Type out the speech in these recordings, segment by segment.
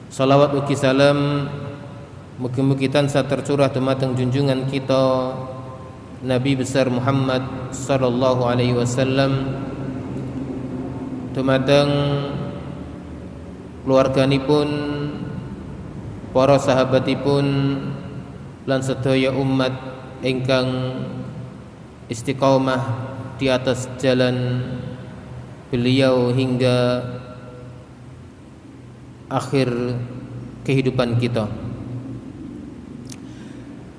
Salawat ugi salam mugi-mugi tansah tercurah dumateng junjungan kita Nabi besar Muhammad sallallahu alaihi wasallam, dumateng keluarganipun, para sahabatipun lan sedaya umat ingkang istiqomah di atas jalan beliau hingga akhir kehidupan kita.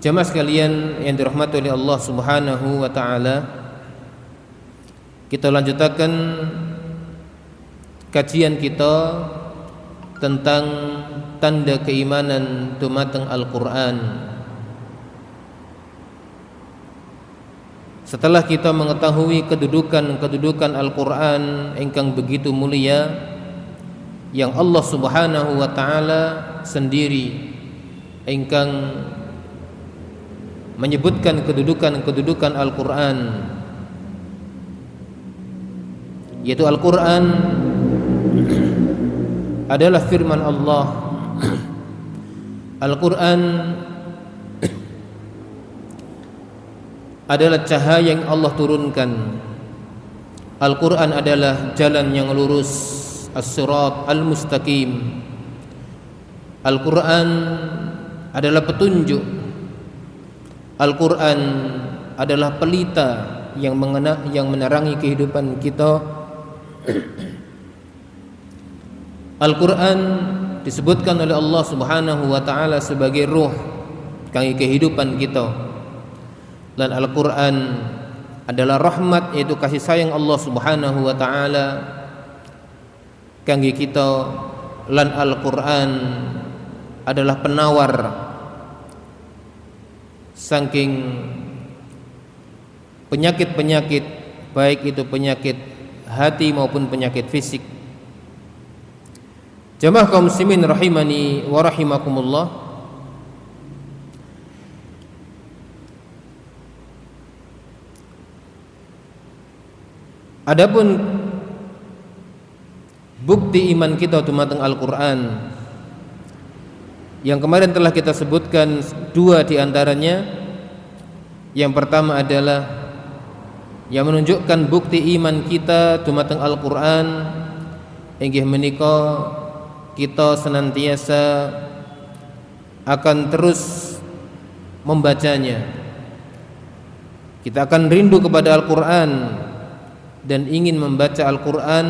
Jamaah sekalian yang dirahmati oleh Allah Subhanahu wa taala, kita lanjutkan kajian kita tentang tanda keimanan dumateng Al-Qur'an. Setelah kita mengetahui kedudukan Al-Qur'an ingkang begitu mulia, yang Allah Subhanahu wa taala sendiri ingkang menyebutkan kedudukan Al-Qur'an, yaitu Al-Qur'an adalah firman Allah. Al-Qur'an adalah cahaya yang Allah turunkan. Al-Qur'an adalah jalan yang lurus, as-sirat al-mustaqim. Al-Qur'an adalah petunjuk. Al-Qur'an adalah pelita yang menerangi kehidupan kita. Al-Qur'an disebutkan oleh Allah Subhanahu wa taala sebagai ruh kangge kehidupan kita. Dan Al-Qur'an adalah rahmat, yaitu kasih sayang Allah Subhanahu wa taala kangge kita. Lan Al-Qur'an adalah penawar saking penyakit-penyakit, baik itu penyakit hati maupun penyakit fisik. Jamaah kaum muslimin rahimani wa rahimakumullah, adapun bukti iman kita dumateng Al-Qur'an yang kemarin telah kita sebutkan dua di antaranya. Yang pertama adalah yang menunjukkan bukti iman kita dumateng Al-Qur'an inggih menika kita senantiasa akan terus membacanya. Kita akan rindu kepada Al-Qur'an dan ingin membaca Al-Qur'an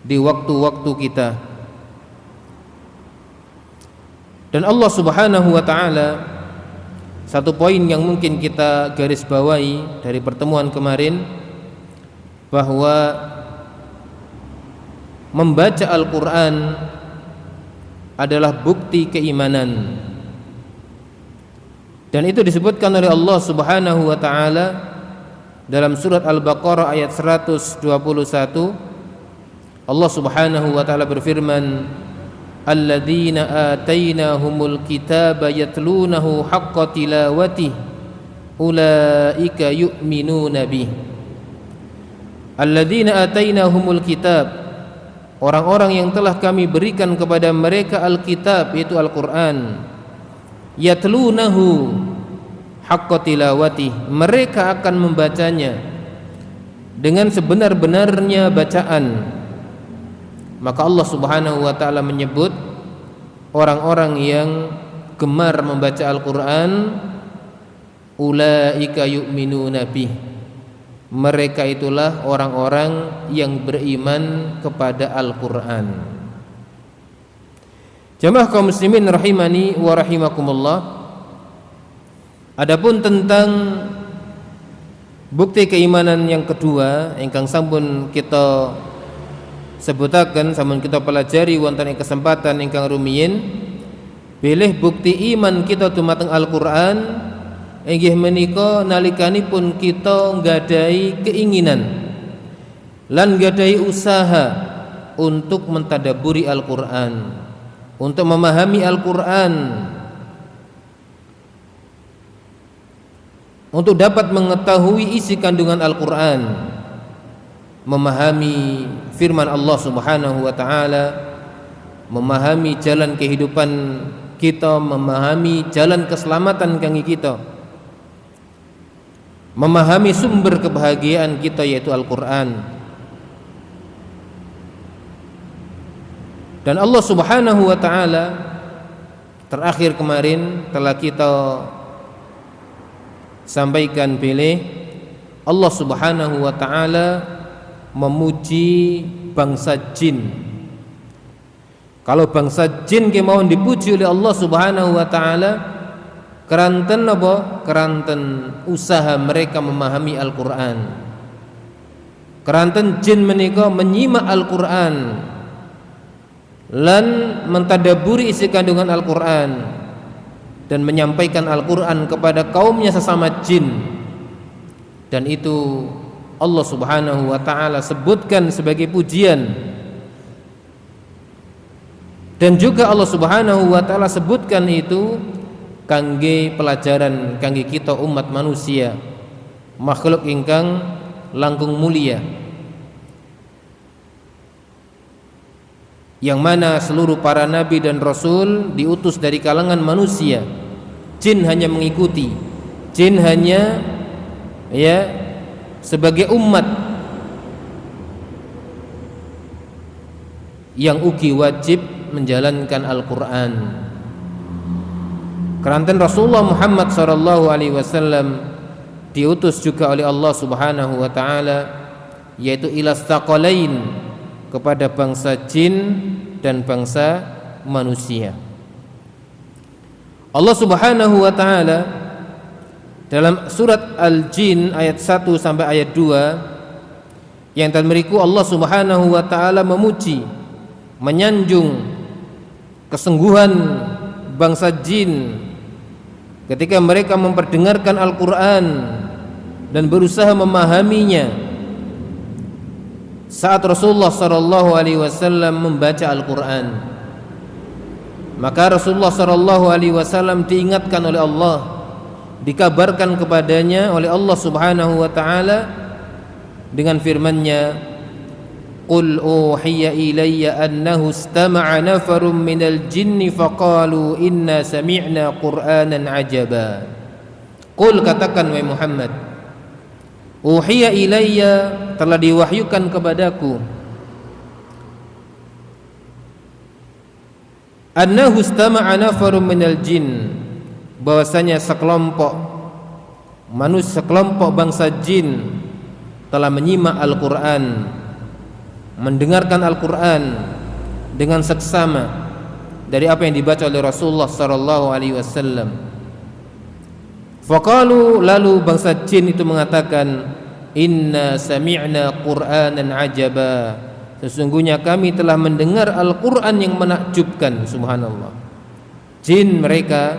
di waktu-waktu kita. Dan Allah Subhanahu wa taala, satu poin yang mungkin kita garis bawahi dari pertemuan kemarin, bahwa membaca Al-Qur'an adalah bukti keimanan. Dan itu disebutkan oleh Allah Subhanahu wa taala dalam surat Al-Baqarah ayat 121. Allah Subhanahu wa taala berfirman, alladzina atainahumul kitaba yatlunahu haqqa tilawatih ulaika yu'minuna bih. Alladzina atainahumul kitab, orang-orang yang telah kami berikan kepada mereka Alkitab, yaitu Al-Qur'an. Yatlunahu haqqa tilawatih, mereka akan membacanya dengan sebenar-benarnya bacaan. Maka Allah Subhanahu wa taala menyebut orang-orang yang gemar membaca Al-Qur'an, ulaika yu'minuna bih, mereka itulah orang-orang yang beriman kepada Al-Qur'an. Jamaah kaum muslimin rahimani wa rahimakumullah, adapun tentang bukti keimanan yang kedua ingkang sampun kita sebutaken, sampun kita pelajari wonten ing kesempatan ingkang rumiyin, bilih bukti iman kita dumateng Al-Qur'an inggih menika nalikanipun kita nggadahi keinginan lan nggadahi usaha untuk mentadaburi Al-Qur'an, untuk memahami Al-Qur'an, untuk dapat mengetahui isi kandungan Al-Qur'an, memahami firman Allah Subhanahu wa taala memahami jalan kehidupan kita, memahami jalan keselamatan kangge kita, memahami sumber kebahagiaan kita yaitu Al-Quran. Dan Allah Subhanahu wa ta'ala terakhir kemarin telah kita sampaikan pilih Allah Subhanahu wa ta'ala memuji bangsa jin. Kalau bangsa jin ke mau dipuji oleh Allah Subhanahu wa ta'ala keranten apa? Keranten usaha mereka memahami Al-Quran. Keranten jin menika menyimak Al-Quran lan mentadaburi isi kandungan Al-Quran dan menyampaikan Al-Quran kepada kaumnya sesama jin. Dan itu Allah Subhanahu wa ta'ala sebutkan sebagai pujian. Dan juga Allah Subhanahu wa ta'ala sebutkan itu kangge pelajaran kangge kita umat manusia, makhluk ingkang langkung mulia, yang mana seluruh para nabi dan rasul diutus dari kalangan manusia. Jin hanya mengikuti, jin hanya sebagai umat yang ugi wajib menjalankan Al-Quran. Keranten Rasulullah Muhammad SAW diutus juga oleh Allah Subhanahu wa ta'ala, yaitu ilastaqalain, kepada bangsa jin dan bangsa manusia. Allah Subhanahu wa ta'ala dalam surat Al-Jin ayat 1 sampai ayat 2 yang meriku Allah Subhanahu wa ta'ala memuji, menyanjung kesungguhan bangsa jin ketika mereka memperdengarkan Al-Quran dan berusaha memahaminya saat Rasulullah SAW membaca Al-Quran. Maka Rasulullah SAW diingatkan oleh Allah, dikabarkan kepadanya oleh Allah Subhanahu wa ta'ala dengan firman-Nya, Qul uhiya ilayya annahu istama'a nafarum minal jinni faqalu inna sami'na qur'anan ajaba. Qul, katakan wahai Muhammad, uhiya ilayya, telah diwahyukan kepadaku, annahu istama'a nafarum minal jin, bahwasanya sekelompok manusia, sekelompok bangsa jin telah menyimak Al-Quran, mendengarkan Al-Quran dengan seksama dari apa yang dibaca oleh Rasulullah SAW. Faqalu, lalu bangsa jin itu mengatakan, inna sami'na qur'anan ajaba, sesungguhnya kami telah mendengar Al-Quran yang menakjubkan. Subhanallah. Jin mereka,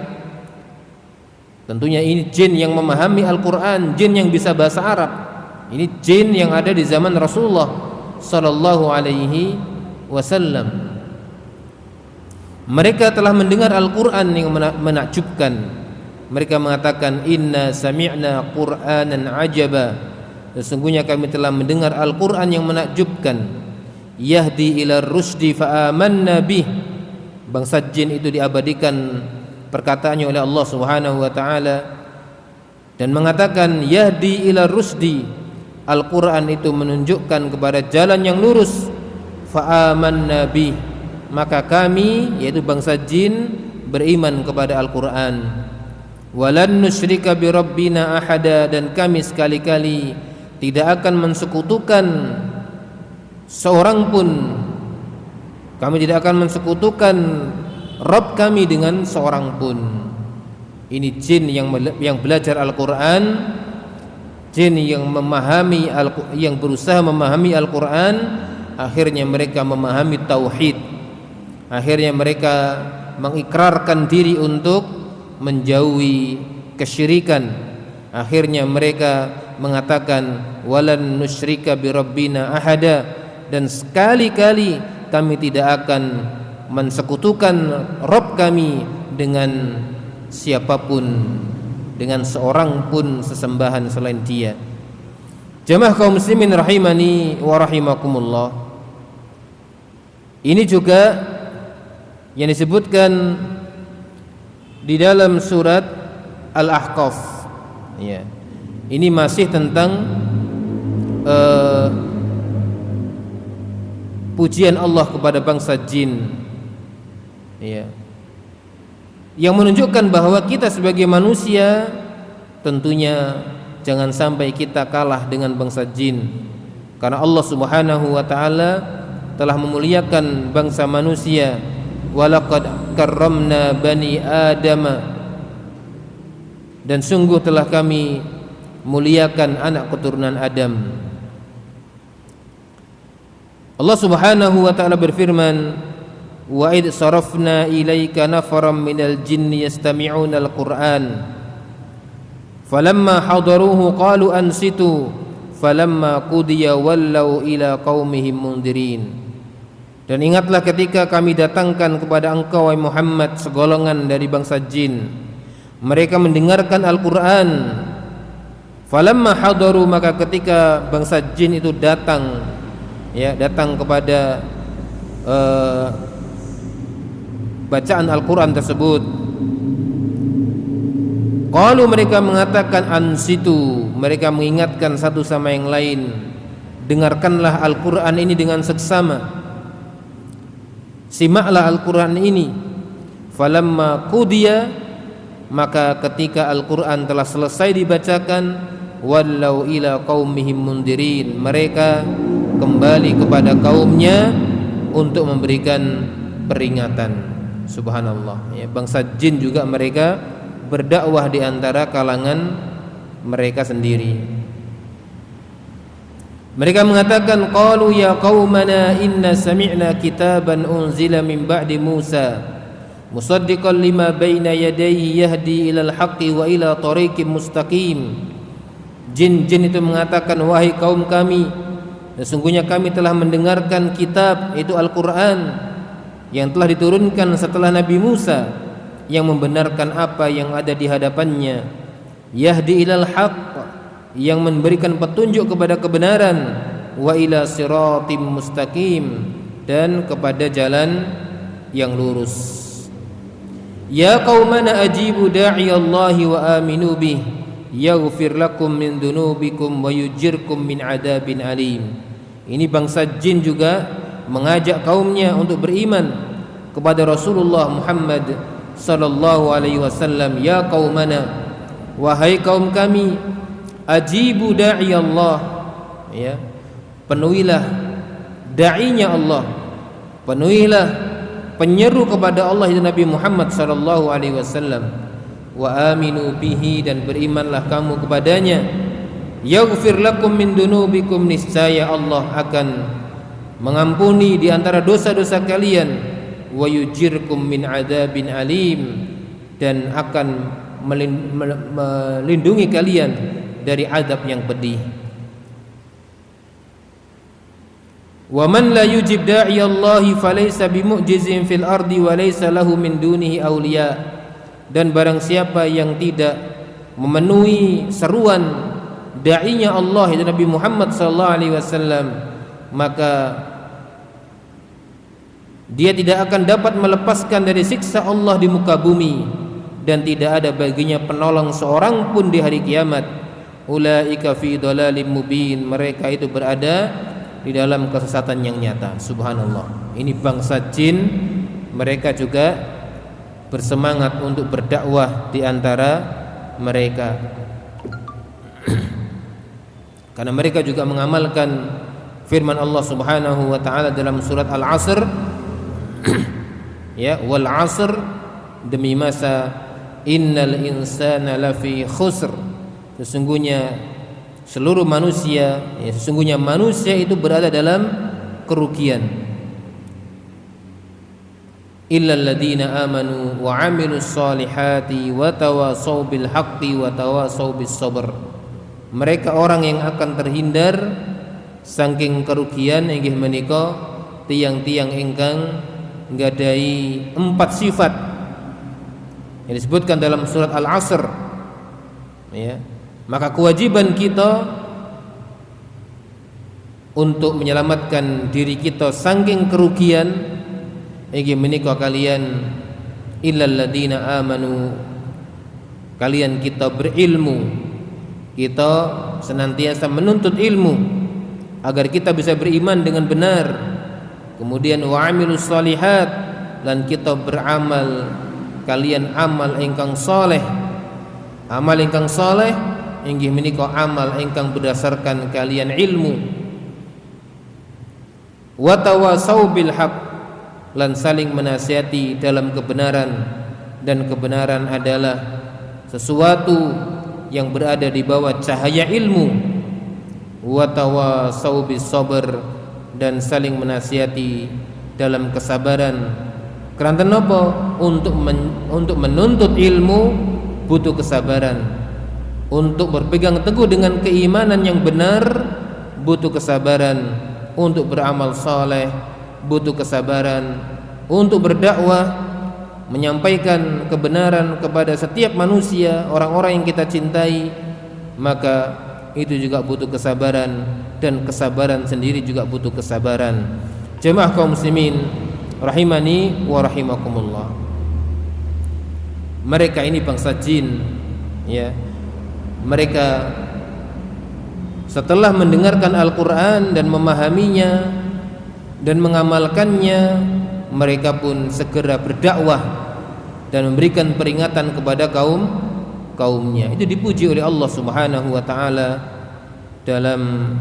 tentunya ini jin yang memahami Al-Quran, jin yang bisa bahasa Arab. Ini jin yang ada di zaman Rasulullah sallallahu alaihi wasallam. Mereka telah mendengar Al-Quran yang menakjubkan. Mereka mengatakan, inna sami'na qur'anan ajaba, sesungguhnya kami telah mendengar Al-Quran yang menakjubkan. Yahdi ila rusdi fa'amanna bih. Bangsa jin itu diabadikan perkataannya oleh Allah Subhanahu wa ta'ala dan mengatakan, yahdi ila rusdi, Al-Quran itu menunjukkan kepada jalan yang lurus. Fa'amanna bih, maka kami, yaitu bangsa jin, beriman kepada Al-Quran. Walan nusyrika bi rabbina ahada, dan kami sekali-kali tidak akan mensekutukan seorang pun, kami tidak akan mensekutukan Rabb kami dengan seorang pun. Ini jin yang belajar Al-Quran, jin yang memahami yang berusaha memahami Al-Quran. Akhirnya mereka memahami tauhid, akhirnya mereka mengikrarkan diri untuk menjauhi kesyirikan. Akhirnya mereka mengatakan, walan nusyrika bi rabbina ahada, dan sekali-kali kami tidak akan mensekutukan Rabb kami dengan siapapun, dengan seorang pun sesembahan selain Dia. Jamaah kaum muslimin rahimani wa rahimakumullah. Ini juga yang disebutkan di dalam surat Al-Ahqaf. Ya. Ini masih tentang pujian Allah kepada bangsa jin. Ya. Yang menunjukkan bahwa kita sebagai manusia tentunya jangan sampai kita kalah dengan bangsa jin. Karena Allah Subhanahu wa taala telah memuliakan bangsa manusia. Walaqad karramna bani Adam, dan sungguh telah kami muliakan anak keturunan Adam. Allah Subhanahu wa taala berfirman, wa id sarafna ilaika nafaram minal jinni yastami'una al-Qur'an falamma hadaruhu qalu ansitu falamma qudiya wallau ila qaumihim mundirin. Dan ingatlah ketika kami datangkan kepada engkau wahai Muhammad segolongan dari bangsa jin, mereka mendengarkan Al-Qur'an. Falamma hadaru, maka ketika bangsa jin itu datang, ya, datang kepada bacaan Al-Qur'an tersebut, qalu, mereka mengatakan ansitu, mereka mengingatkan satu sama yang lain, dengarkanlah Al-Qur'an ini dengan seksama, simaklah Al-Qur'an ini. Falamma qudiya, maka ketika Al-Qur'an telah selesai dibacakan, wallau ila qaumihim mundirin, mereka kembali kepada kaumnya untuk memberikan peringatan. Subhanallah, ya, bangsa jin juga mereka berdakwah di antara kalangan mereka sendiri. Mereka mengatakan, qalu ya qaumana inna sami'na kitaban unzila min ba'di Musa musaddiqan lima baina yadayhi yahdi ilal haqqi wa ila tariqim mustaqim. Jin-jin itu mengatakan, wahai kaum kami, sesungguhnya kami telah mendengarkan kitab, itu Al-Qur'an, yang telah diturunkan setelah Nabi Musa, yang membenarkan apa yang ada di hadapannya, yahdi ilal haqq, yang memberikan petunjuk kepada kebenaran, wa ila siratim mustaqim, dan kepada jalan yang lurus. Ya qaumana ajibu da'iyallahi wa aminu bih yaghfir lakum min dunubikum wa yujirkum min adabin alim. Ini bangsa jin juga mengajak kaumnya untuk beriman kepada Rasulullah Muhammad sallallahu alaihi wasallam. Ya qaumana, wahai kaum kami, ajibu da'i Allah, ya, penuhilah da'inya Allah, penuhilah penyeru kepada Allah itu Nabi Muhammad sallallahu alaihi wasallam. Wa aminu bihi, dan berimanlah kamu kepadanya. Yaghfir lakum min dunubikum, niscaya Allah akan mengampuni di antara dosa-dosa kalian. Wa yujirkum min adabin alim, dan akan melindungi kalian dari adab yang pedih. Wa man la yujib da'i Allah falaysa bimu'jizin fil ardi wa laysa lahu min dunihi awliya. Dan barang siapa yang tidak memenuhi seruan da'inya Allah, itu Nabi Muhammad sallallahu alaihi wasallam, maka dia tidak akan dapat melepaskan dari siksa Allah di muka bumi, dan tidak ada baginya penolong seorang pun di hari kiamat. Ulaika fi dhalalim mubin, mereka itu berada di dalam kesesatan yang nyata. Subhanallah. Ini bangsa jin, mereka juga bersemangat untuk berdakwah di antara mereka, karena mereka juga mengamalkan firman Allah Subhanahu wa taala dalam surat Al-Asr, ya, wal 'asr, demi masa, innal insana lafi khusr, sesungguhnya seluruh manusia, ya, sesungguhnya manusia itu berada dalam kerugian. Illal ladzina amanu wa 'amilus solihati wa tawasaw bil haqqi wa tawasaw bis sabr. Mereka orang yang akan terhindar saking kerugian inggih menika tiang-tiang ingkang nggadhahi 4 sifat yang disebutkan dalam surat Al-Asr, ya. Maka kewajiban kita untuk menyelamatkan diri kita saking kerugian Iki menika kalian illal ladina amanu, kalian kita berilmu, kita senantiasa menuntut ilmu agar kita bisa beriman dengan benar. Kemudian wa amilus shalihat, dan kita beramal, kalian amal ingkang saleh. Amal ingkang saleh inggih menika amal ingkang berdasarkan kalian ilmu. Wa tawasau bil haq, lan saling menasihati dalam kebenaran, dan kebenaran adalah sesuatu yang berada di bawah cahaya ilmu. Wa tawasau bis sabr, dan saling menasihati dalam kesabaran. Keranten napa? Untuk menuntut ilmu butuh kesabaran. Untuk berpegang teguh dengan keimanan yang benar butuh kesabaran. Untuk beramal saleh butuh kesabaran. Untuk berdakwah, menyampaikan kebenaran kepada setiap manusia, orang-orang yang kita cintai, maka itu juga butuh kesabaran, dan kesabaran sendiri juga butuh kesabaran. Jemaah kaum muslimin rahimani wa rahimakumullah. Mereka ini bangsa jin, ya. Mereka setelah mendengarkan Al-Quran dan memahaminya dan mengamalkannya, mereka pun segera berdakwah dan memberikan peringatan kepada kaumnya. Itu dipuji oleh Allah Subhanahu wa taala dalam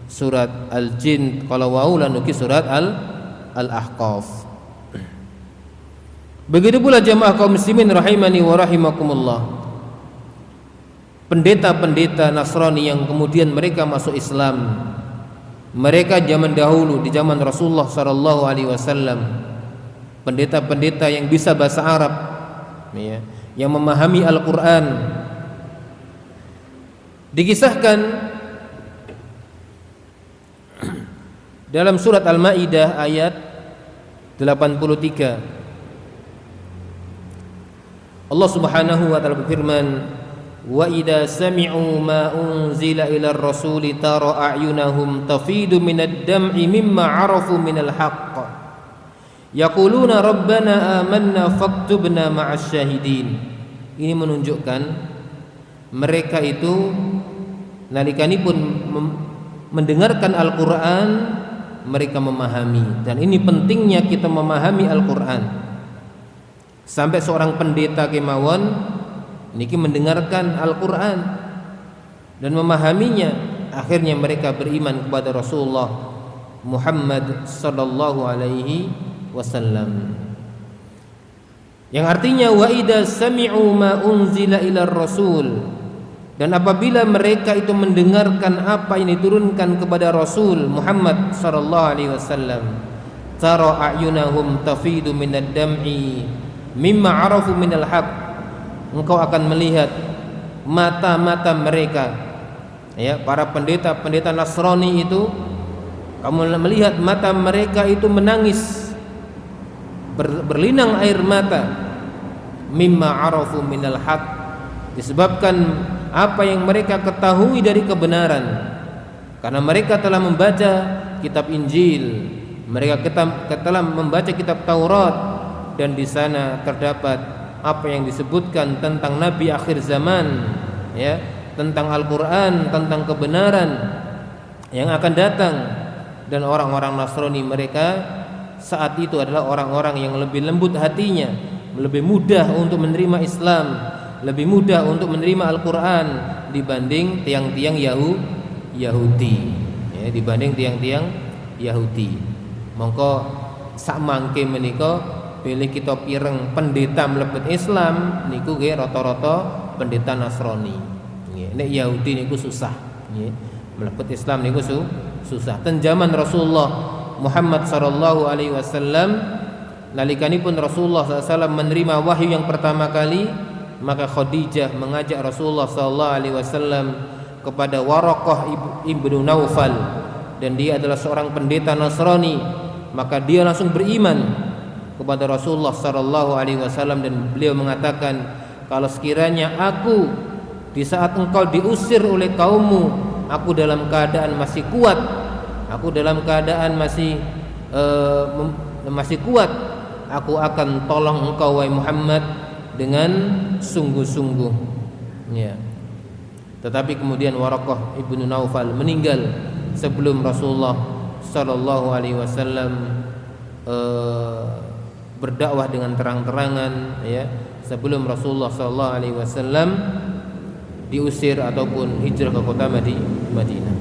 surat Al-Jin, kalau wau lanuki surat Al-Ahqaf. Begitu pula jamaah kaum muslimin rahimani wa rahimakumullah, pendeta-pendeta Nasrani yang kemudian mereka masuk Islam. Mereka zaman dahulu, di zaman Rasulullah sallallahu alaihi wasallam, pendeta-pendeta yang bisa bahasa Arab, ya, yang memahami Al-Quran. Dikisahkan dalam surat Al-Maidah ayat 83, Allah Subhanahu wa ta'ala berfirman, wa idza sami'u ma unzila ila ar-rasuli tara a'yunahum tafidu minad dam'i mimma 'arafu minal haqq yaquluna rabbana amanna faktubna ma'asy syahidin. Ini menunjukkan mereka itu nalikanipun mendengarkan Al-Quran, mereka memahami. Dan ini pentingnya kita memahami Al-Quran. Sampai seorang pendeta kemawon niki mendengarkan Al-Quran dan memahaminya, akhirnya mereka beriman kepada Rasulullah Muhammad sallallahu alaihi wasallam. Yang artinya wa idza sami'u ma unzila ila rasul, dan apabila mereka itu mendengarkan apa yang diturunkan kepada Rasul Muhammad sallallahu alaihi wasallam, tara a'yunahum tafidu minad dam'i mimma 'arafu minal haqq, engkau akan melihat mata-mata mereka, ya, para pendeta-pendeta Nasrani itu, kamu melihat mata mereka itu menangis, berlinang air mata, mimma 'arafu minal haqq, disebabkan apa yang mereka ketahui dari kebenaran. Karena mereka telah membaca kitab Injil, mereka telah membaca kitab Taurat, dan di sana terdapat apa yang disebutkan tentang Nabi akhir zaman, ya, tentang Al-Quran, tentang kebenaran yang akan datang. Dan orang-orang Nasrani mereka saat itu adalah orang-orang yang lebih lembut hatinya, lebih mudah untuk menerima Islam, lebih mudah untuk menerima Al-Quran dibanding tiang-tiang Yahudi, ya, dibanding tiang-tiang Yahudi. Mongko sak mangke menika pilih kita pireng pendeta mlebet Islam niku nggih rata-rata pendeta Nasrani. Nggih, nek Yahudi niku susah, nggih. Mlebet Islam niku susah. Ten zaman Rasulullah Muhammad sallallahu alaihi wasallam, nalikanipun Rasulullah sallallahu alaihi wasallam menerima wahyu yang pertama kali, maka Khadijah mengajak Rasulullah sallallahu alaihi wasallam kepada Waraqah ibnu Naufal, dan dia adalah seorang pendeta Nasrani. Maka dia langsung beriman kepada Rasulullah sallallahu alaihi wasallam, dan beliau mengatakan, kalau sekiranya aku di saat engkau diusir oleh kaummu, aku dalam keadaan masih kuat, aku dalam keadaan masih kuat, aku akan tolong engkau wahai Muhammad dengan sungguh-sungguh. Ya. Tetapi kemudian Waraqah ibnu Naufal meninggal sebelum Rasulullah sallallahu alaihi wasallam berdakwah dengan terang-terangan, ya, sebelum Rasulullah sallallahu alaihi wasallam diusir ataupun hijrah ke kota Madinah.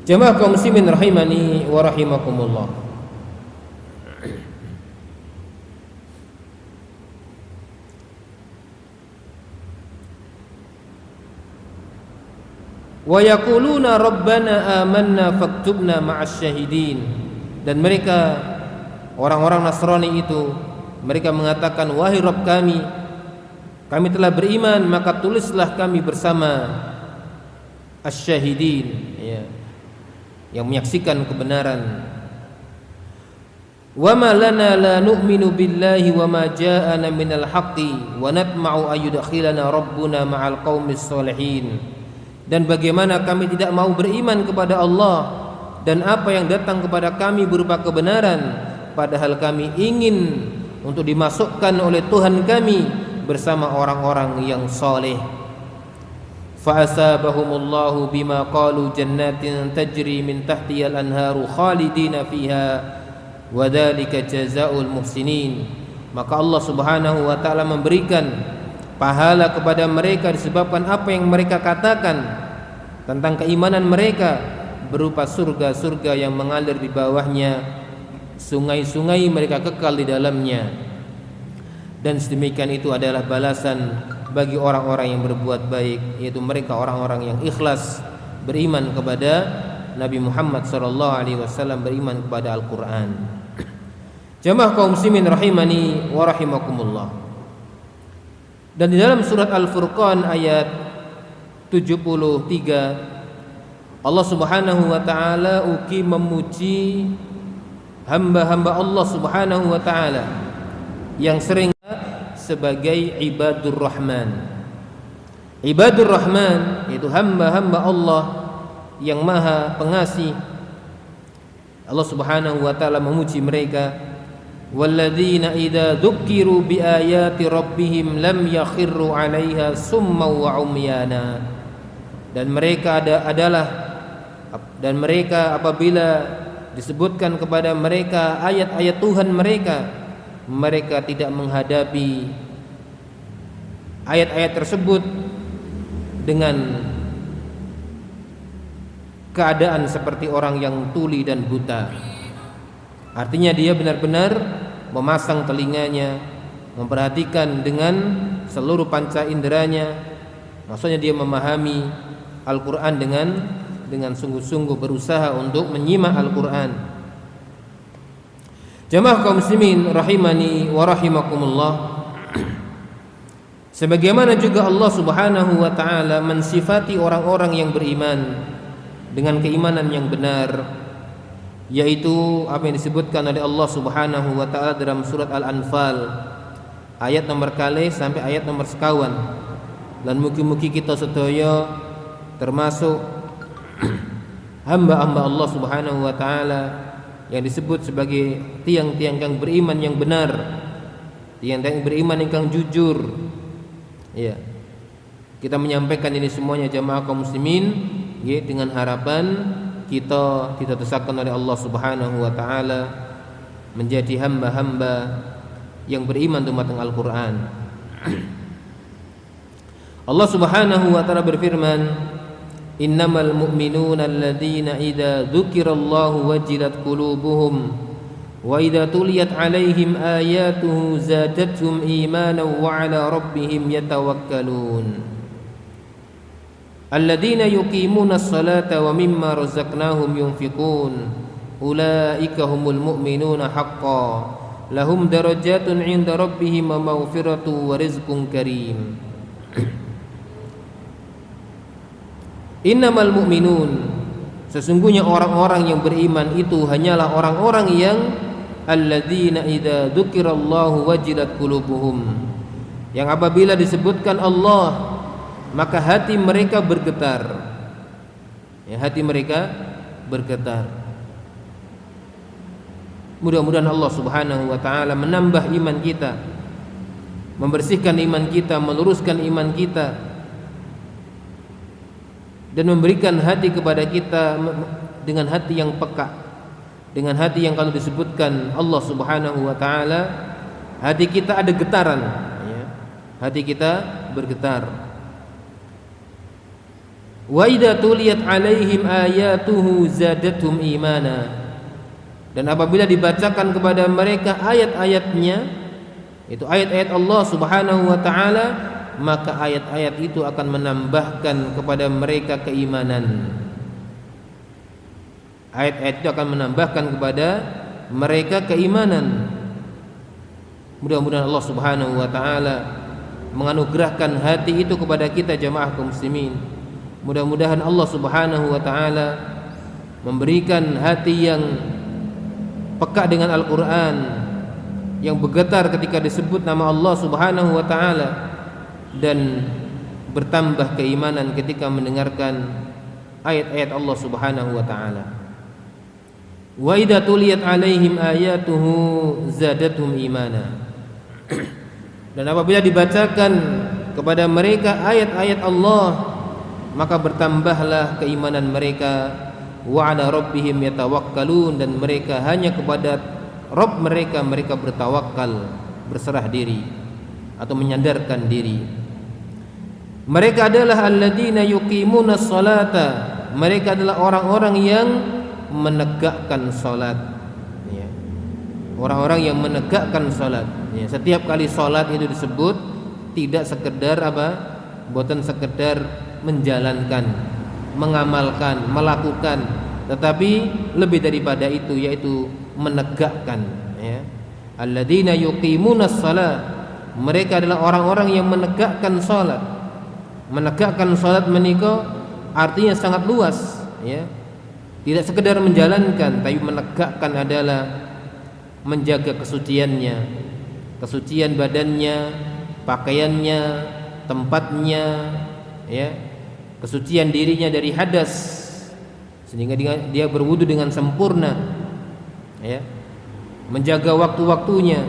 Jamaah kaum muslimin rahimani wa rahimakumullah. Wa yaquluna rabbana amanna faktubna ma'asy syahidin. Dan mereka orang-orang Nasrani itu mereka mengatakan, wahai Rabb kami telah beriman, maka tulislah kami bersama asy-syahidin, ya, yang menyaksikan kebenaran. Wa ma lana la nu'minu billahi wa ma ja'ana minal haqqi wa natma'u ayyudkhilana rabbuna ma'al qaumis sholihin. Dan bagaimana kami tidak mau beriman kepada Allah dan apa yang datang kepada kami berupa kebenaran, padahal kami ingin untuk dimasukkan oleh Tuhan kami bersama orang-orang yang saleh. Fa asabahumullahu bima qalu jannatin tajri min tahtihal anharu khalidina fiha wa dzalika jazaa'ul muhsinin. Maka Allah Subhanahu wa taala memberikan pahala kepada mereka disebabkan apa yang mereka katakan tentang keimanan mereka, berupa surga-surga yang mengalir di bawahnya sungai-sungai, mereka kekal di dalamnya. Dan sedemikian itu adalah balasan bagi orang-orang yang berbuat baik, yaitu mereka orang-orang yang ikhlas beriman kepada Nabi Muhammad SAW, beriman kepada Al-Quran. Jamaah kaum muslimin rahimani wa rahimakumullah. Dan di dalam surat Al-Furqan ayat 73, Allah Subhanahu wa taala memuji hamba-hamba Allah Subhanahu wa taala yang sering sebagai ibadur rahman. Ibadur rahman yaitu hamba-hamba Allah yang maha pengasih. Allah Subhanahu wa taala memuji mereka, walladzina idza dzukiru biayati rabbihim lam yakhirru 'alaiha summa wa umyana. Dan mereka apabila disebutkan kepada mereka ayat-ayat Tuhan mereka, mereka tidak menghadapi ayat-ayat tersebut dengan keadaan seperti orang yang tuli dan buta. Artinya dia benar-benar memasang telinganya, memperhatikan dengan seluruh panca inderanya. Maksudnya dia memahami Al-Quran dengan sungguh-sungguh berusaha untuk menyimak Al-Quran. Jamaah kaum muslimin rahimani wa rahimakumullah. Sebagaimana juga Allah Subhanahu wa taala mensifati orang-orang yang beriman dengan keimanan yang benar, yaitu apa yang disebutkan oleh Allah Subhanahu wa taala dalam surat Al-Anfal ayat nomor kali sampai ayat nomor sekawan. Dan mugi-mugi kita sedaya termasuk hamba-hamba Allah Subhanahu wa taala yang disebut sebagai tiang-tiang yang beriman yang benar, tiang-tiang beriman yang jujur. Ya. Kita menyampaikan ini semuanya jamaah kaum muslimin, ya, dengan harapan kita ditetapkan oleh Allah Subhanahu wa taala menjadi hamba-hamba yang beriman dengan Al-Qur'an. Allah Subhanahu wa taala berfirman, innamal mu'minuna alladzina idza dzukirallahu wajilat qulubuhum wa idza tuliyat 'alaihim ayatuhu zadatuhum imanan wa 'ala rabbihim yatawakkalun alladzina yuqimuna as-salata wa mimma razaqnahum yunfiqun ulaika humul mu'minuna haqqan lahum darajatun 'inda rabbihim wa maghfiratu wa rizqun karim. Innamal mu'minun, sesungguhnya orang-orang yang beriman itu hanyalah orang-orang yang alladzina idza dzukirallahu wajilat qulubuhum, yang apabila disebutkan Allah maka hati mereka bergetar. Ya, hati mereka bergetar. Mudah-mudahan Allah Subhanahu wa taala menambah iman kita, membersihkan iman kita, meluruskan iman kita, dan memberikan hati kepada kita dengan hati yang peka, dengan hati yang kalau disebutkan Allah Subhanahu wa taala, hati kita ada getaran, ya. Hati kita bergetar. Wa idza tuliyat alaihim ayatuhu zadatuhum imana. Dan apabila dibacakan kepada mereka ayat-ayatnya, itu ayat-ayat Allah Subhanahu wa taala, maka ayat-ayat itu akan menambahkan kepada mereka keimanan. Ayat-ayat itu akan menambahkan kepada mereka keimanan. Mudah-mudahan Allah Subhanahu wa taala menganugerahkan hati itu kepada kita jamaah kaum muslimin. Mudah-mudahan Allah Subhanahu wa taala memberikan hati yang peka dengan Al-Qur'an, yang bergetar ketika disebut nama Allah Subhanahu wa taala, dan bertambah keimanan ketika mendengarkan ayat-ayat Allah Subhanahu wa taala. Wa idza tuliyat alaihim ayatuhu zadatuhum imana. Dan apabila dibacakan kepada mereka ayat-ayat Allah, maka bertambahlah keimanan mereka. Wa ala rabbihim yatawakkalun, dan mereka hanya kepada Rabb mereka bertawakal, berserah diri atau menyandarkan diri. Mereka adalah alladzina yuqimunas salata, mereka adalah orang-orang yang menegakkan salat, ya. Orang-orang yang menegakkan salat, ya. Setiap kali salat itu disebut tidak sekedar bukan sekedar menjalankan, mengamalkan, melakukan, tetapi lebih daripada itu, yaitu menegakkan, ya. Alladzina yuqimunas shalah, mereka adalah orang-orang yang menegakkan salat. Menegakkan salat menika artinya sangat luas, ya. Tidak sekedar menjalankan, tapi menegakkan adalah menjaga kesuciannya, kesucian badannya, pakaiannya, tempatnya, ya. Kesucian dirinya dari hadas, sehingga dia berwudu dengan sempurna, ya. Menjaga waktu-waktunya,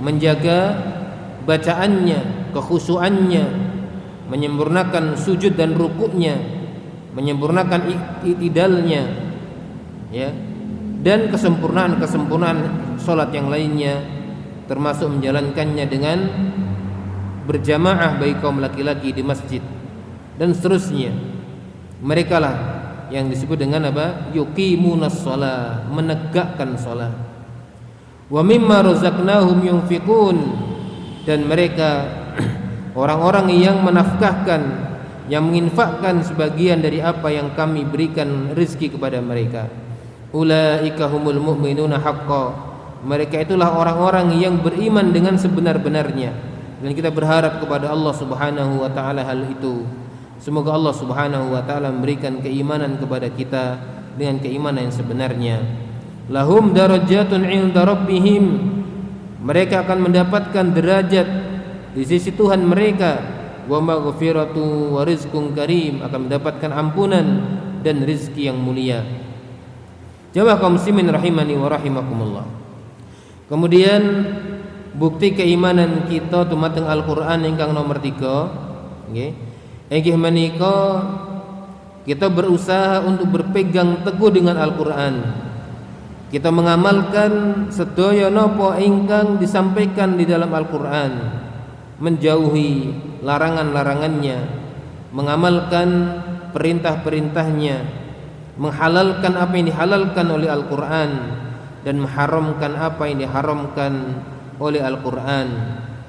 menjaga bacaannya, kekhusyuannya, menyempurnakan sujud dan rukuknya, menyempurnakan i'tidalnya, ya. Dan kesempurnaan salat yang lainnya, termasuk menjalankannya dengan berjamaah bagi kaum laki-laki di masjid dan seterusnya. Mereka lah yang disebut dengan yuqimunas shalah, menegakkan salat. Wa mimma razaqnahum yunfiqun, dan mereka orang-orang yang menafkahkan, yang menginfakkan sebagian dari apa yang kami berikan rezeki kepada mereka. Ulaika humul mu'minuna haqqan, mereka itulah orang-orang yang beriman dengan sebenar-benarnya. Dan kita berharap kepada Allah Subhanahu wa taala hal itu. Semoga Allah Subhanahu wa taala memberikan keimanan kepada kita dengan keimanan yang sebenarnya. Lahum darajatun 'inda rabbihim, mereka akan mendapatkan derajat di sisi Tuhan mereka. Wa maghfiratu wa rizqun karim, akan mendapatkan ampunan dan rezeki yang mulia. Jamaah kaum muslimin rahimani wa rahimakumullah. Kemudian bukti keimanan kita dumateng Al-Qur'an ingkang nomor 3, nggih. Inggih menika kita berusaha untuk berpegang teguh dengan Al-Qur'an. Kita mengamalkan sedaya napa ingkang disampaikan di dalam Al-Qur'an, menjauhi larangan-larangannya, mengamalkan perintah-perintahnya, menghalalkan apa yang dihalalkan oleh Al-Qur'an, dan mengharamkan apa yang diharamkan oleh Al-Qur'an,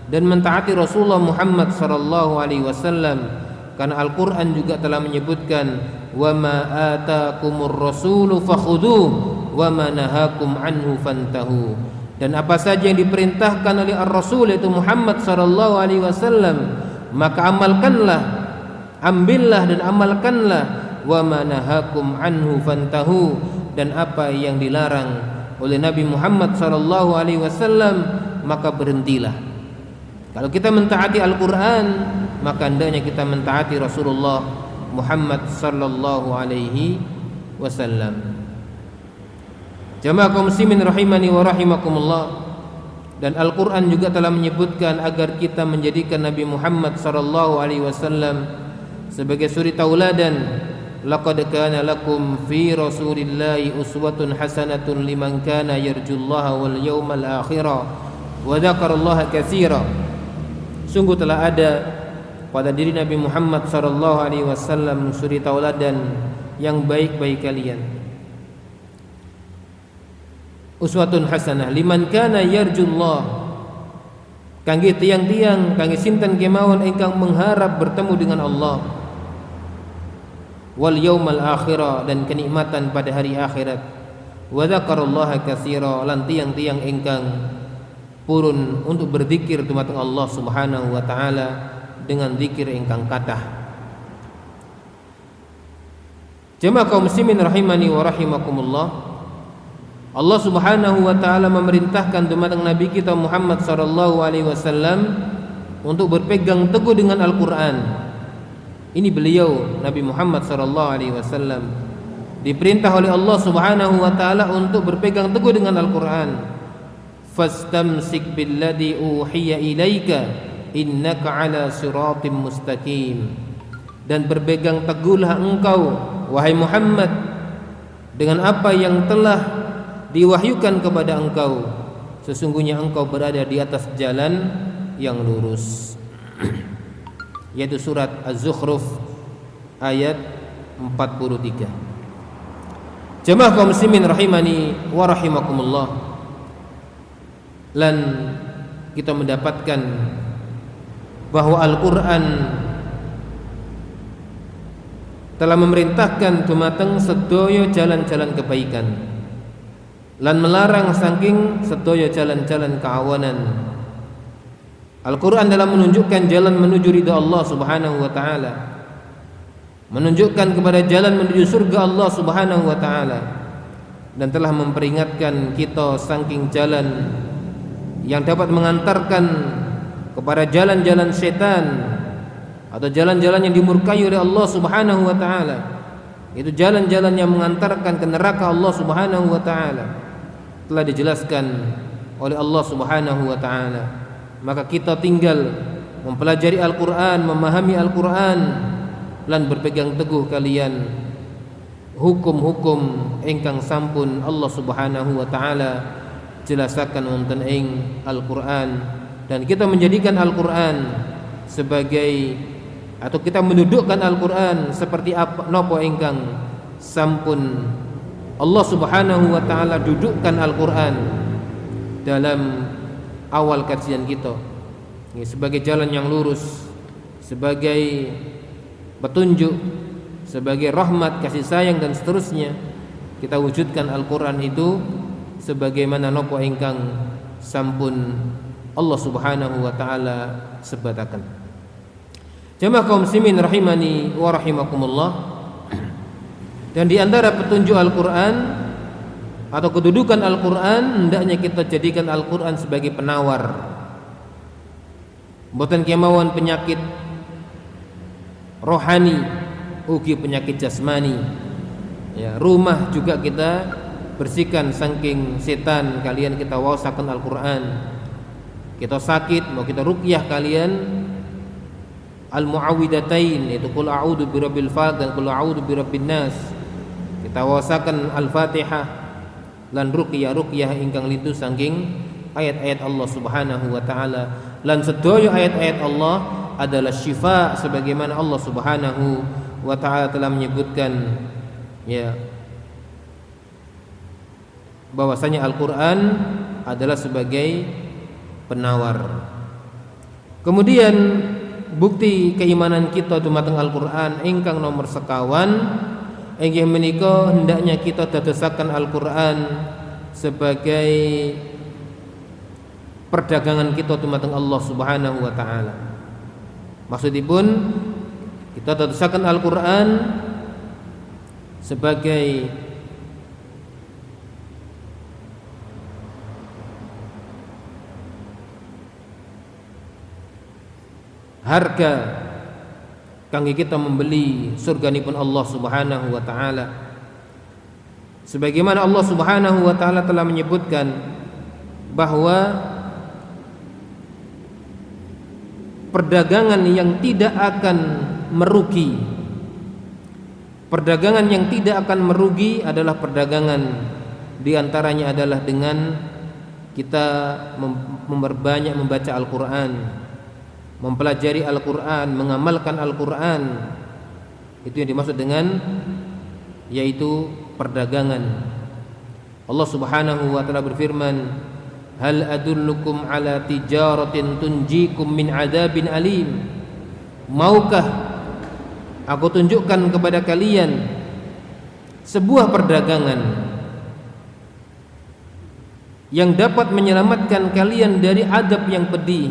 dan mentaati Rasulullah Muhammad sallallahu alaihi wasallam, karena Al-Qur'an juga telah menyebutkan wa ma ataakumur rasulu fakhudhuhu wa ma nahakum anhu fantahu, dan apa saja yang diperintahkan oleh Ar-Rasul yaitu Muhammad sallallahu alaihi wasallam, maka amalkanlah, ambillah dan amalkanlah. Wa ma nahakum anhu fantahu, dan apa yang dilarang oleh Nabi Muhammad sallallahu alaihi wasallam, maka berhentilah. Kalau kita mentaati Al-Qur'an, maka hendaknya kita mentaati Rasulullah Muhammad sallallahu alaihi wasallam. Jamaah kaum muslimin rahimani wa rahimakumullah. Dan Al-Quran juga telah menyebutkan agar kita menjadikan Nabi Muhammad sallallahu alaihi wasallam sebagai suri tauladan. Laqad kana lakum fi Rasulillahi uswatun hasanatun liman kana yarjullaha wal yawmal akhira wa dzakarallaha katsira. Sungguh telah ada pada diri Nabi Muhammad sallallahu alaihi wasallam suri tauladan yang baik bagi kalian. Uswatun hasanah liman kana yarjullah, kangge tiang-tiang kangge sinten kemawon ingkang mengharap bertemu dengan Allah, wal yaumal akhirah, dan kenikmatan pada hari akhirat, wa dzakarallaha katsira, lan tiang-tiang ingkang purun untuk berzikir dumateng Allah Subhanahu wa taala dengan zikir ingkang kathah. Jemaah kaum muslimin rahimani wa rahimakumullah. Allah Subhanahu wa taala memerintahkan dumateng Nabi kita Muhammad sallallahu alaihi wasallam untuk berpegang teguh dengan Al-Qur'an. Ini beliau Nabi Muhammad sallallahu alaihi wasallam diperintah oleh Allah Subhanahu wa taala untuk berpegang teguh dengan Al-Qur'an. Fastamsik billadzi uhiya ilaika innaka ala siratim mustaqim. Dan berpegang teguhlah engkau wahai Muhammad dengan apa yang telah diwahyukan kepada engkau, sesungguhnya engkau berada di atas jalan yang lurus. Yaitu surat Az-Zukhruf ayat 43. Jemaah kaum muslimin rahimani wa rahimakumullah. Lan kita mendapatkan bahwa Al-Qur'an telah memerintahkan dumateng sedaya jalan-jalan kebaikan lan melarang saking sedaya jalan-jalan keawanan. Al-Quran dalam menunjukkan jalan menuju ridha Allah Subhanahu wa ta'ala, menunjukkan kepada jalan menuju surga Allah Subhanahu wa ta'ala, dan telah memperingatkan kita saking jalan yang dapat mengantarkan kepada jalan-jalan setan atau jalan-jalan yang dimurkai oleh Allah Subhanahu wa ta'ala. Itu jalan-jalan yang mengantarkan ke neraka Allah Subhanahu wa ta'ala, telah dijelaskan oleh Allah Subhanahu wa ta'ala. Maka kita tinggal mempelajari Al-Quran, memahami Al-Quran, lan berpegang teguh kalian hukum-hukum ingkang sampun Allah Subhanahu wa ta'ala jelasaken wonten ing Al-Quran. Dan kita menjadikan Al-Quran sebagai, atau kita mendudukkan Al-Quran seperti apa nopo ingkang sampun Allah Subhanahu wa ta'ala dudukkan Al-Quran dalam awal kajian kita, sebagai jalan yang lurus, sebagai petunjuk, sebagai rahmat, kasih sayang, dan seterusnya. Kita wujudkan Al-Quran itu sebagaimana nopo ingkang sampun Allah Subhanahu wa ta'ala sebataken. Jamaah kaum muslimin rahimani wa rahimakumullah. Dan di antara petunjuk Al-Quran atau kedudukan Al-Quran, hendaknya kita jadikan Al-Quran sebagai penawar. Mboten kemawon penyakit rohani, ugi penyakit jasmani. Ya, rumah juga kita bersihkan saking setan kalian, kita waosaken Al-Quran. Kita sakit mau kita ruqyah kalian al-muawwidatain, yaitu qul a'udzu birabbil falaq dan qul a'udzu birabbin nas. Kita waosaken Al-Fatihah lan ruqyah ingkang lintu saking ayat-ayat Allah Subhanahu wa taala. Lan sedaya ayat-ayat Allah adalah syifa, sebagaimana Allah Subhanahu wa taala telah menyebutkan ya bahwasanya Al-Qur'an adalah sebagai penawar. Kemudian bukti keimanan kita dumateng Al-Qur'an ingkang nomor sekawan, inggih menika hendaknya kita dadosaken Al-Qur'an sebagai perdagangan kita dumateng Allah Subhanahu wa taala. Maksudipun kita dadosaken Al-Qur'an sebagai harga kangge kita membeli surganipun Allah Subhanahu wa taala. Sebagaimana Allah Subhanahu wa taala telah menyebutkan bahwa perdagangan yang tidak akan merugi, perdagangan yang tidak akan merugi adalah perdagangan, diantaranya adalah dengan kita memperbanyak membaca Al-Quran, mempelajari Al-Quran, mengamalkan Al-Quran. Itu yang dimaksud dengan yaitu perdagangan. Allah Subhanahu wa taala berfirman, hal adullukum ala tijaratin tunjikum min adzabin alim. Maukah aku tunjukkan kepada kalian sebuah perdagangan yang dapat menyelamatkan kalian dari adab yang pedih.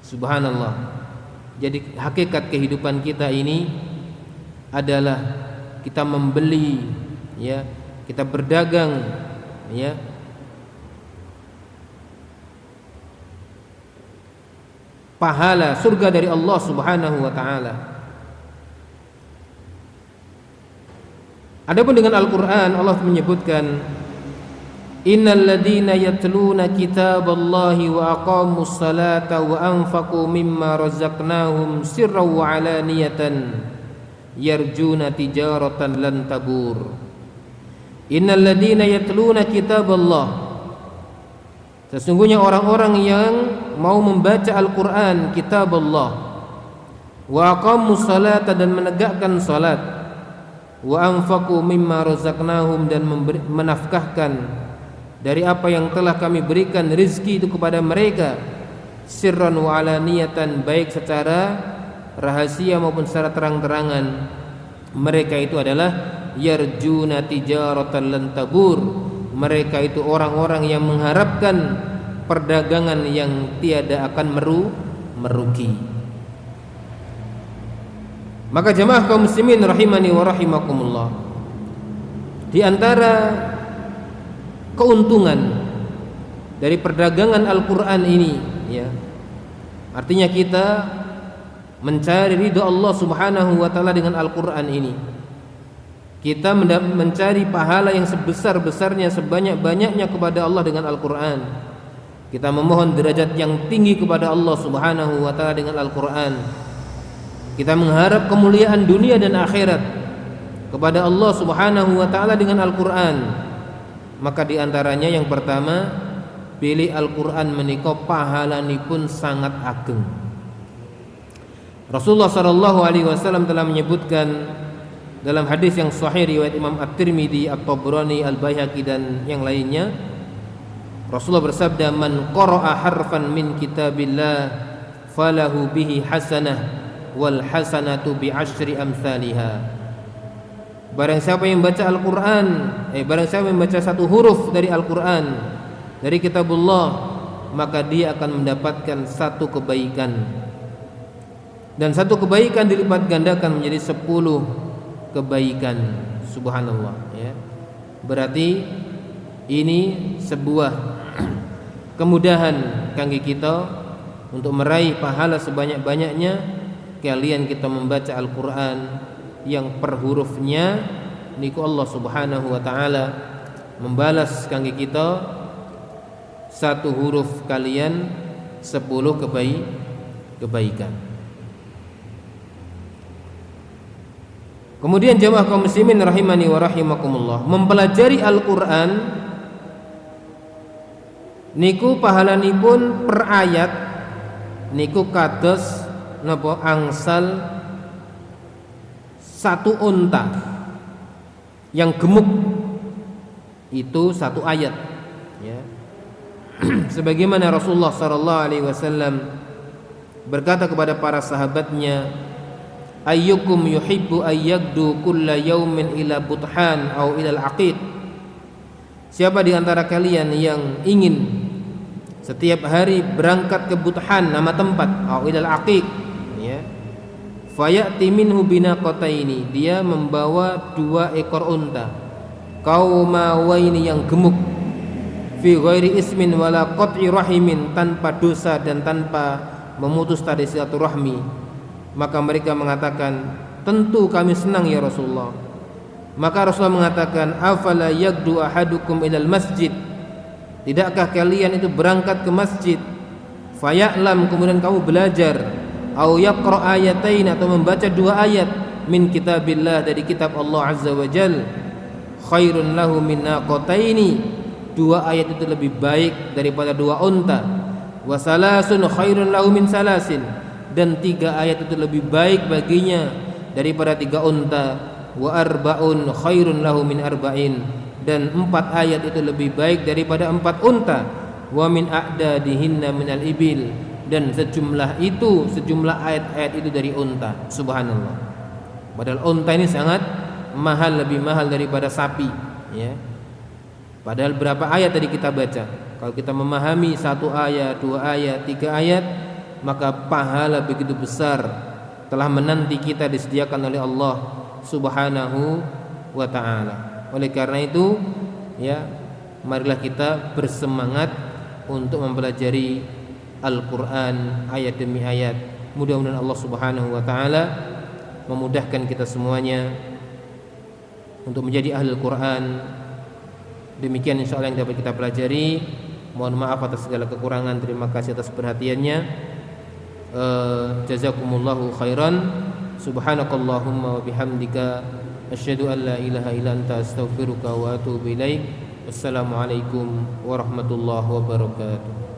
Subhanallah. Jadi hakikat kehidupan kita ini adalah kita membeli, ya, kita berdagang, ya. Pahala surga dari Allah Subhanahu wa taala. Adapun dengan Al-Qur'an, Allah menyebutkan innal ladzina yatluna kitaballahi wa aqamus salata wa anfaqu mimma razaqnahum sirran wa alaniyatan yarjuna tijaratan lan tabur. Innal ladzina yatluna kitaballah, sesungguhnya orang-orang yang mau membaca Al-Quran, kitab Allah, wa aqamus salata, dan menegakkan salat, wa anfaqu mimma razaqnahum, dan menafkahkan dari apa yang telah kami berikan rizki itu kepada mereka, sirran wa alaniyatan, baik secara rahasia maupun secara terang-terangan. Mereka itu adalah yarjuna tijaratan lan tabur. Mereka itu orang-orang yang mengharapkan perdagangan yang tiada akan merugi. Maka jemaah kaum muslimin rahimani wa rahimakumullah, di antara keuntungan dari perdagangan Al-Quran ini, ya, artinya kita mencari ridha Allah Subhanahu wa taala dengan Al-Quran ini. Kita mencari pahala yang sebesar-besarnya, sebanyak-banyaknya kepada Allah dengan Al-Quran. Kita memohon derajat yang tinggi kepada Allah Subhanahu wa taala dengan Al-Quran. Kita mengharap kemuliaan dunia dan akhirat kepada Allah Subhanahu wa taala dengan Al-Quran. Maka diantaranya yang pertama, pilih Al-Quran menika pahalanipun sangat ageng. Rasulullah sallallahu alaihi wasallam telah menyebutkan dalam hadis yang sahih riwayat Imam At-Tirmidzi, At-Tabrani, Al-Baihaqi dan yang lainnya, Rasulullah bersabda, man qara'a harfan min kitabillah falahu bihi hasanah wal hasanatu bi asyri amsalihha. Barang siapa yang baca Al-Quran, barang siapa yang baca satu huruf dari Al-Quran, dari kitabullah, maka dia akan mendapatkan satu kebaikan, dan satu kebaikan dilipat gandakan menjadi 10 kebaikan. Subhanallah, ya. Berarti ini sebuah kemudahan kangge kita untuk meraih pahala sebanyak-banyaknya kalian kita membaca Al-Quran yang per hurufnya niku Allah Subhanahu wa taala membalas kangge kita satu huruf kalian 10 kebaikan. Kemudian jemaah kaum muslimin rahimani wa rahimakumullah, mempelajari Al-Quran niku pahalanipun per ayat niku kados napa angsal satu unta yang gemuk, itu satu ayat, ya. Sebagaimana Rasulullah sallallahu alaihi wasallam berkata kepada para sahabatnya, ayyukum yuhibbu ayyagdu kulla yaumin ila buthan au ila al-aqiq. Siapa di antara kalian yang ingin setiap hari berangkat ke Buthan, nama tempat, au ila al-aqiq, ya, fayati minhu binaqataini, dia membawa 2 ekor unta, qaumawaini, yang gemuk, fi ghairi ismin wala qat'i rahimin, tanpa dosa dan tanpa memutus tali silaturahmi. Maka mereka mengatakan, tentu kami senang ya Rasulullah. Maka Rasulullah mengatakan, afala yagdu ahadukum ilal masjid, tidakkah kalian itu berangkat ke masjid, faya'lam, kemudian kamu belajar, au yaqra ayatain, atau membaca 2 ayat, min kitabillah, dari kitab Allah azza wa jal, khairun lahu min naqataini, 2 ayat itu lebih baik daripada 2 unta, wa salasun khairun lahu min salasin, dan 3 ayat itu lebih baik baginya daripada 3 unta, wa arba'un khairun lahu min arba'in, dan 4 ayat itu lebih baik daripada 4 unta, wa min a'dadihinna minal ibil, dan sejumlah ayat-ayat itu dari unta. Subhanallah. Padahal unta ini sangat mahal, lebih mahal daripada sapi, ya. Padahal berapa ayat tadi kita baca? Kalau kita memahami 1 ayat, 2 ayat, 3 ayat, maka pahala begitu besar telah menanti kita disediakan oleh Allah Subhanahu wa ta'ala. Oleh karena itu, ya, marilah kita bersemangat untuk mempelajari Al-Quran ayat demi ayat. Mudah-mudahan Allah Subhanahu wa ta'ala memudahkan kita semuanya untuk menjadi ahli Al-Quran. Demikian insyaallah yang dapat kita pelajari. Mohon maaf atas segala kekurangan. Terima kasih atas perhatiannya. Jazakumullahu khairan. Subhanakallahumma wa bihamdika, asyhadu an la ilaha illa anta, astaghfiruka wa atubu ilaik. Wassalamualaikum warahmatullahi wabarakatuh.